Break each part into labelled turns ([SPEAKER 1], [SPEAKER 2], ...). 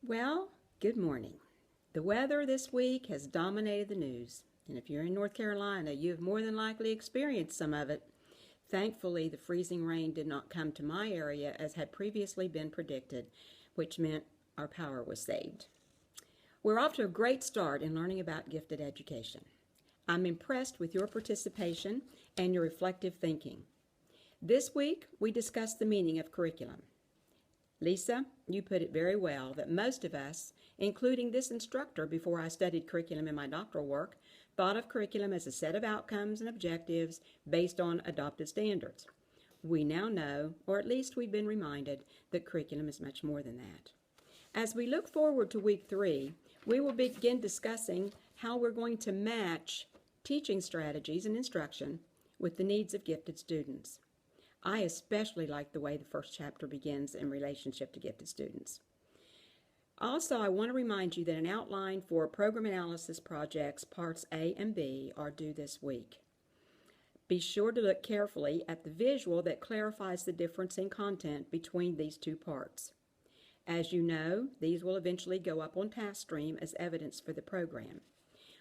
[SPEAKER 1] Well, good morning. The weather this week has dominated the news, and if you're in North Carolina, you have more than likely experienced some of it. Thankfully, the freezing rain did not come to my area as had previously been predicted, which meant our power was saved. We're off to a great start in learning about gifted education. I'm impressed with your participation and your reflective thinking. This week, we discussed the meaning of curriculum. Lisa, you put it very well that most of us, including this instructor before I studied curriculum in my doctoral work, thought of curriculum as a set of outcomes and objectives based on adopted standards. We now know, or at least we've been reminded, that curriculum is much more than that. As we look forward to week 3, we will begin discussing how we're going to match teaching strategies and instruction with the needs of gifted students. I especially like the way the first chapter begins in relationship to gifted students. Also, I want to remind you that an outline for program analysis projects parts A and B are due this week. Be sure to look carefully at the visual that clarifies the difference in content between these two parts. As you know, these will eventually go up on TaskStream as evidence for the program.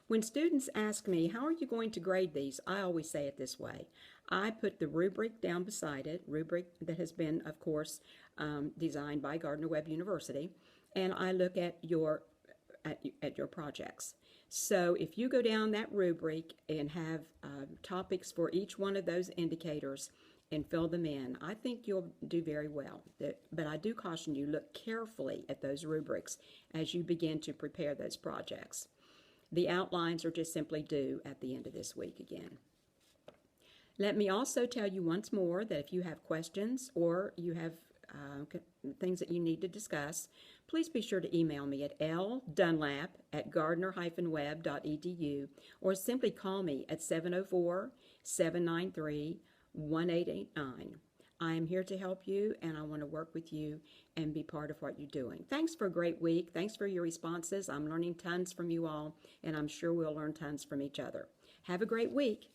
[SPEAKER 1] When students ask me, how are you going to grade these? I always say it this way. I put the rubric down beside it, rubric that has been, of course, designed by Gardner-Webb University, and I look at your projects. So if you go down that rubric and have topics for each one of those indicators and fill them in, I think you'll do very well. But I do caution you, look carefully at those rubrics as you begin to prepare those projects. The outlines are just simply due at the end of this week again. Let me also tell you once more that if you have questions or you have things that you need to discuss, please be sure to email me at ldunlap@gardner-webb.edu or simply call me at 704-793-1889. I am here to help you, and I want to work with you and be part of what you're doing. Thanks for a great week. Thanks for your responses. I'm learning tons from you all, and I'm sure we'll learn tons from each other. Have a great week.